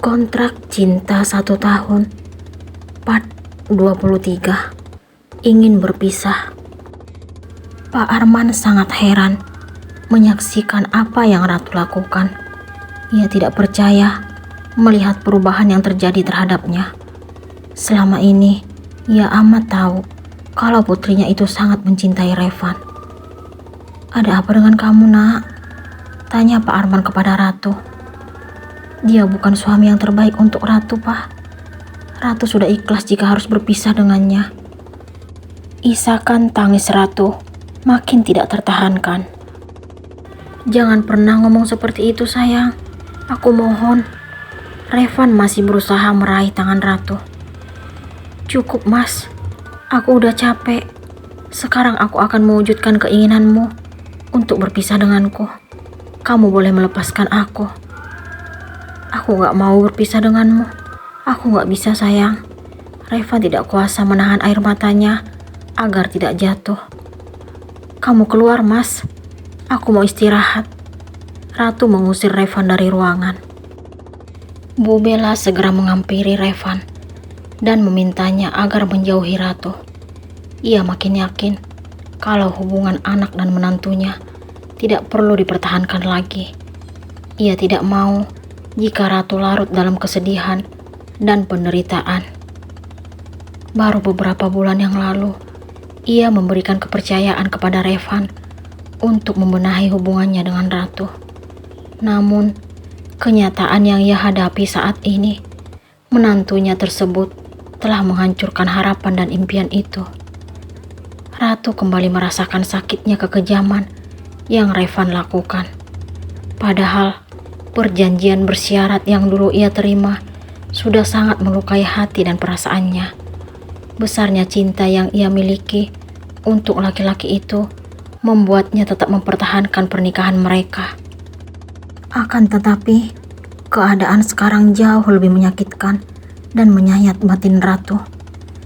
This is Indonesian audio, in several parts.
Kontrak cinta 1 tahun, part 23, ingin berpisah. Pak Arman sangat heran menyaksikan apa yang Ratu lakukan. Ia tidak percaya melihat perubahan yang terjadi terhadapnya. Selama ini, ia amat tahu kalau putrinya itu sangat mencintai Revan. "Ada apa dengan kamu, nak?" tanya Pak Arman kepada Ratu. "Dia bukan suami yang terbaik untuk Ratu, Pak. Ratu sudah ikhlas jika harus berpisah dengannya." Isakan tangis Ratu makin tidak tertahankan. "Jangan pernah ngomong seperti itu, sayang. Aku mohon." Revan masih berusaha meraih tangan Ratu. "Cukup, Mas. Aku udah capek. Sekarang aku akan mewujudkan keinginanmu untuk berpisah denganku. Kamu boleh melepaskan aku." "Aku gak mau berpisah denganmu. Aku gak bisa, sayang." Revan tidak kuasa menahan air matanya agar tidak jatuh. "Kamu keluar, Mas. Aku mau istirahat." Ratu mengusir Revan dari ruangan. Bu Bella segera menghampiri Revan dan memintanya agar menjauhi Ratu. Ia makin yakin kalau hubungan anak dan menantunya tidak perlu dipertahankan lagi. Ia tidak mau jika Ratu larut dalam kesedihan dan penderitaan. Baru beberapa bulan yang lalu, ia memberikan kepercayaan kepada Revan untuk membenahi hubungannya dengan Ratu. Namun, kenyataan yang ia hadapi saat ini, menantunya tersebut telah menghancurkan harapan dan impian itu. Ratu kembali merasakan sakitnya kekejaman yang Revan lakukan. Padahal, perjanjian bersyarat yang dulu ia terima sudah sangat melukai hati dan perasaannya. Besarnya cinta yang ia miliki untuk laki-laki itu membuatnya tetap mempertahankan pernikahan mereka. Akan tetapi, keadaan sekarang jauh lebih menyakitkan dan menyayat batin Ratu.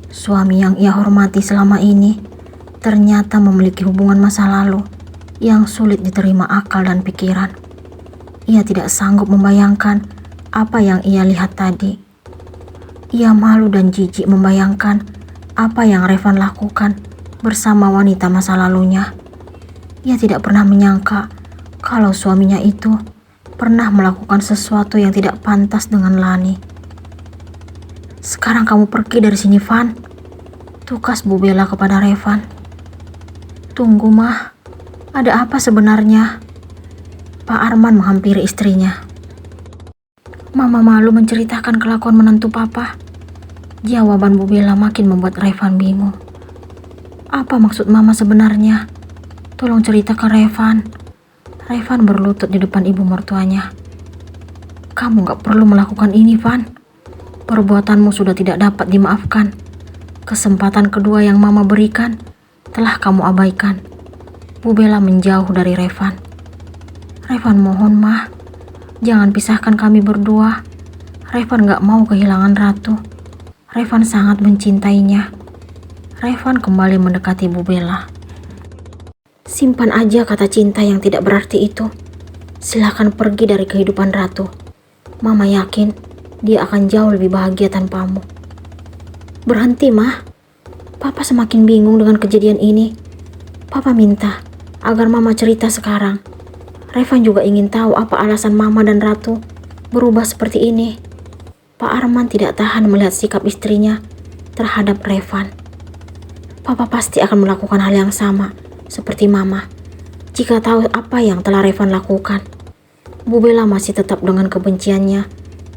Suami yang ia hormati selama ini ternyata memiliki hubungan masa lalu yang sulit diterima akal dan pikiran. Ia tidak sanggup membayangkan apa yang ia lihat tadi. Ia malu dan jijik membayangkan apa yang Revan lakukan bersama wanita masa lalunya. Ia tidak pernah menyangka kalau suaminya itu pernah melakukan sesuatu yang tidak pantas dengan Lani. "Sekarang kamu pergi dari sini, Van," tukas Bu Bella kepada Revan. "Tunggu, Mah. Ada apa sebenarnya?" Pak Arman menghampiri istrinya. "Mama malu menceritakan kelakuan menantu Papa." Jawaban Bu Bella makin membuat Revan bingung. "Apa maksud Mama sebenarnya? Tolong ceritakan Revan." Revan berlutut di depan ibu mertuanya. "Kamu gak perlu melakukan ini, Van. Perbuatanmu sudah tidak dapat dimaafkan. Kesempatan kedua yang Mama berikan telah kamu abaikan." Bu Bella menjauh dari Revan. "Revan mohon, Mah. Jangan pisahkan kami berdua. Revan gak mau kehilangan Ratu. Revan sangat mencintainya." Revan kembali mendekati Bu Bella. "Simpan aja kata cinta yang tidak berarti itu. Silakan pergi dari kehidupan Ratu. Mama yakin dia akan jauh lebih bahagia tanpamu." "Berhenti, Mah. Papa semakin bingung dengan kejadian ini. Papa minta agar Mama cerita sekarang. Revan juga ingin tahu apa alasan Mama dan Ratu berubah seperti ini." Pak Arman tidak tahan melihat sikap istrinya terhadap Revan. "Papa pasti akan melakukan hal yang sama seperti Mama jika tahu apa yang telah Revan lakukan." Bu Bella masih tetap dengan kebenciannya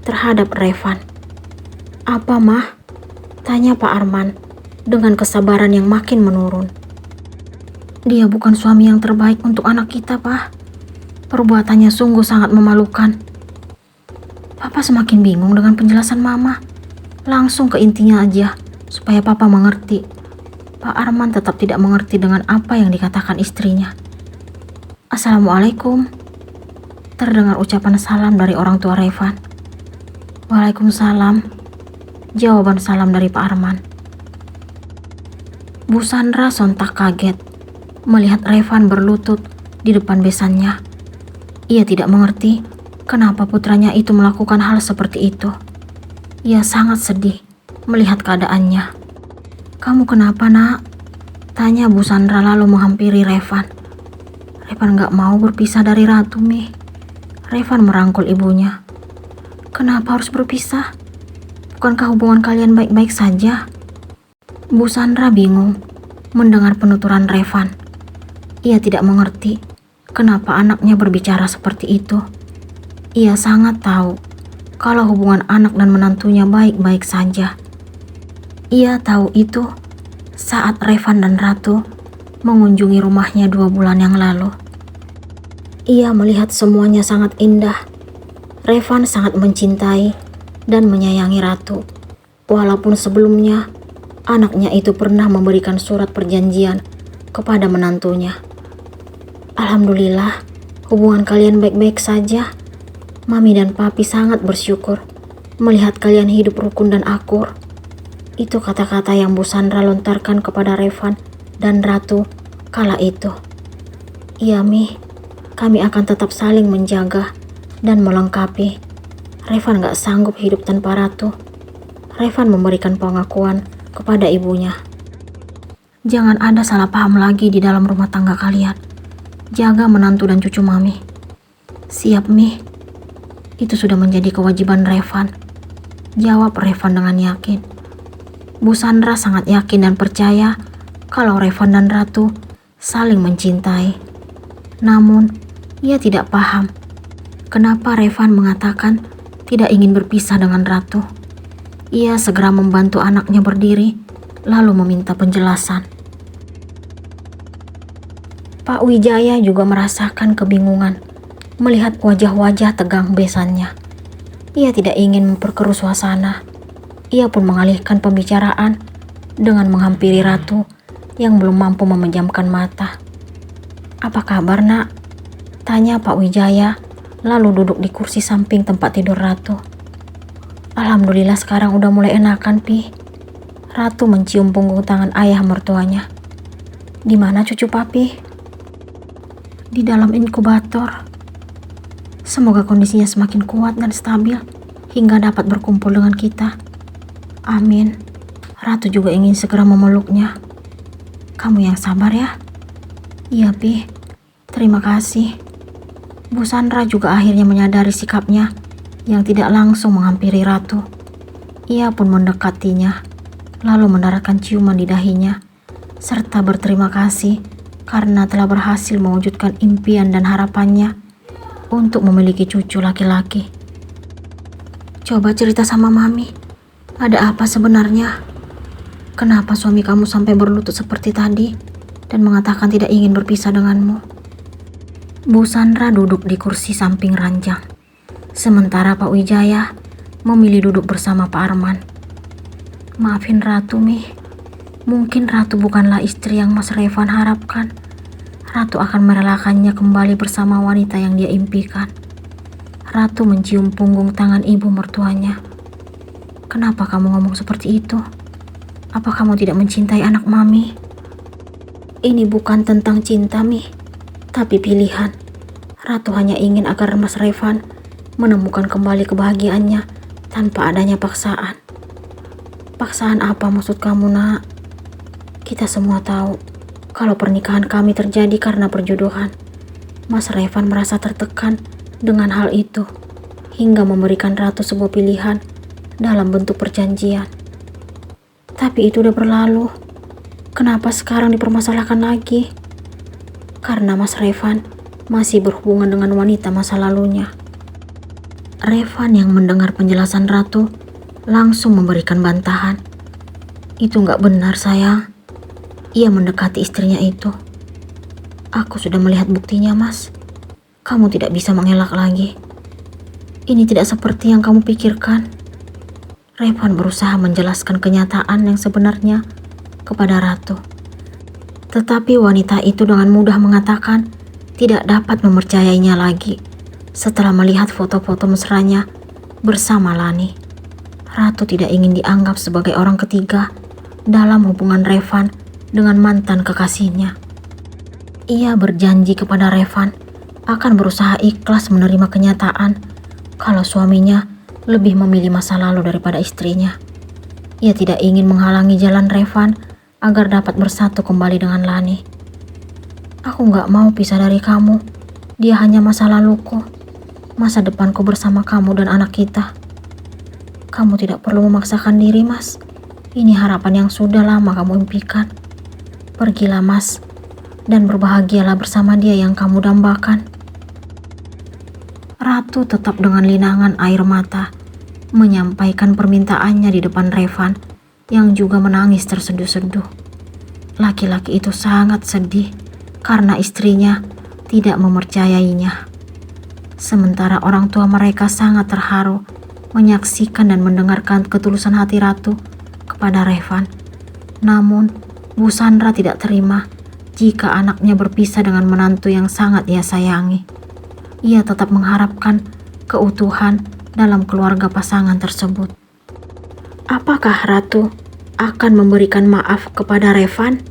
terhadap Revan. "Apa, Mah?" tanya Pak Arman dengan kesabaran yang makin menurun. "Dia bukan suami yang terbaik untuk anak kita, Pak. Perbuatannya sungguh sangat memalukan." Papa semakin bingung dengan penjelasan Mama. Langsung ke intinya aja supaya Papa mengerti. Pak Arman tetap tidak mengerti dengan apa yang dikatakan istrinya. "Assalamualaikum." Terdengar ucapan salam dari orang tua Revan. "Waalaikumsalam," jawaban salam dari Pak Arman. Bu Sandra sontak kaget melihat Revan berlutut di depan besannya. Ia tidak mengerti Kenapa putranya itu melakukan hal seperti itu? Ia sangat sedih melihat keadaannya. "Kamu kenapa, Nak?" tanya Bu Sandra lalu menghampiri Revan. Revan gak mau berpisah dari Ratu, Mi. Revan merangkul ibunya. "Kenapa harus berpisah? Bukankah hubungan kalian baik-baik saja?" Bu Sandra bingung mendengar penuturan Revan. Ia tidak mengerti kenapa anaknya berbicara seperti itu. Ia sangat tahu kalau hubungan anak dan menantunya baik-baik saja. Ia tahu itu saat Revan dan Ratu mengunjungi rumahnya 2 bulan yang lalu. Ia melihat semuanya sangat indah. Revan sangat mencintai dan menyayangi Ratu. Walaupun sebelumnya anaknya itu pernah memberikan surat perjanjian kepada menantunya. "Alhamdulillah, hubungan kalian baik-baik saja. Mami dan Papi sangat bersyukur melihat kalian hidup rukun dan akur." Itu kata-kata yang Bu Sandra lontarkan kepada Revan dan Ratu kala itu. "Iya, Mi, kami akan tetap saling menjaga dan melengkapi. Revan gak sanggup hidup tanpa Ratu." Revan memberikan pengakuan kepada ibunya. "Jangan ada salah paham lagi di dalam rumah tangga kalian. Jaga menantu dan cucu Mami." "Siap, Mi." Itu sudah menjadi kewajiban Revan, jawab Revan dengan yakin. Bu Sandra sangat yakin dan percaya kalau Revan dan Ratu saling mencintai. Namun, ia tidak paham kenapa Revan mengatakan tidak ingin berpisah dengan Ratu. Ia segera membantu anaknya berdiri, lalu meminta penjelasan. Pak Wijaya juga merasakan kebingungan melihat wajah-wajah tegang besannya. Ia tidak ingin memperkeruh suasana. Ia pun mengalihkan pembicaraan dengan menghampiri Ratu yang belum mampu memejamkan mata. "Apa kabar, Nak?" tanya Pak Wijaya, lalu duduk di kursi samping tempat tidur Ratu. "Alhamdulillah sekarang udah mulai enakan, Pi." Ratu mencium punggung tangan ayah mertuanya. "Di mana cucu Papi?" "Di dalam inkubator. Semoga kondisinya semakin kuat dan stabil hingga dapat berkumpul dengan kita." "Amin." Ratu juga ingin segera memeluknya. "Kamu yang sabar ya." "Iya, Pi. Terima kasih." Bu Sandra juga akhirnya menyadari sikapnya yang tidak langsung menghampiri Ratu. Ia pun mendekatinya, lalu mendaratkan ciuman di dahinya, serta berterima kasih karena telah berhasil mewujudkan impian dan harapannya untuk memiliki cucu laki-laki. "Coba cerita sama Mami. Ada apa sebenarnya? Kenapa suami kamu sampai berlutut seperti tadi dan mengatakan tidak ingin berpisah denganmu?" Bu Sandra duduk di kursi samping ranjang, sementara Pak Wijaya memilih duduk bersama Pak Arman. "Maafin Ratu, Mi. Mungkin Ratu bukanlah istri yang Mas Revan harapkan. Ratu akan merelakannya kembali bersama wanita yang dia impikan." Ratu mencium punggung tangan ibu mertuanya. "Kenapa kamu ngomong seperti itu? Apa kamu tidak mencintai anak Mami?" "Ini bukan tentang cinta, Mi, tapi pilihan. Ratu hanya ingin agar Mas Revan menemukan kembali kebahagiaannya tanpa adanya paksaan." "Paksaan apa maksud kamu, Nak? Kita semua tahu kalau pernikahan kami terjadi karena perjodohan. Mas Revan merasa tertekan dengan hal itu hingga memberikan Ratu sebuah pilihan dalam bentuk perjanjian. Tapi itu udah berlalu. Kenapa sekarang dipermasalahkan lagi?" "Karena Mas Revan masih berhubungan dengan wanita masa lalunya." Revan yang mendengar penjelasan Ratu langsung memberikan bantahan. "Itu gak benar, sayang. Ia mendekati istrinya itu. Aku sudah melihat buktinya, Mas. Kamu tidak bisa mengelak lagi. Ini tidak seperti yang kamu pikirkan." Revan berusaha menjelaskan kenyataan yang sebenarnya kepada Ratu. Tetapi wanita itu dengan mudah mengatakan tidak dapat mempercayainya lagi setelah melihat foto-foto mesranya bersama Lani. Ratu tidak ingin dianggap sebagai orang ketiga dalam hubungan Revan dengan mantan kekasihnya. Ia berjanji kepada Revan akan berusaha ikhlas menerima kenyataan kalau suaminya lebih memilih masa lalu daripada istrinya. Ia tidak ingin menghalangi jalan Revan agar dapat bersatu kembali dengan Lani. Aku gak mau pisah dari kamu. Dia hanya masa laluku. Masa depanku bersama kamu dan anak kita. Kamu tidak perlu memaksakan diri, Mas. Ini harapan yang sudah lama kamu impikan. Pergilah, Mas, dan berbahagialah bersama dia yang kamu dambakan. Ratu tetap dengan linangan air mata menyampaikan permintaannya di depan Revan yang juga menangis terseduh-seduh. Laki-laki itu sangat sedih karena istrinya tidak mempercayainya. Sementara orang tua mereka sangat terharu menyaksikan dan mendengarkan ketulusan hati Ratu kepada Revan. Namun, Bu Sandra tidak terima jika anaknya berpisah dengan menantu yang sangat ia sayangi. Ia tetap mengharapkan keutuhan dalam keluarga pasangan tersebut. Apakah Ratu akan memberikan maaf kepada Revan?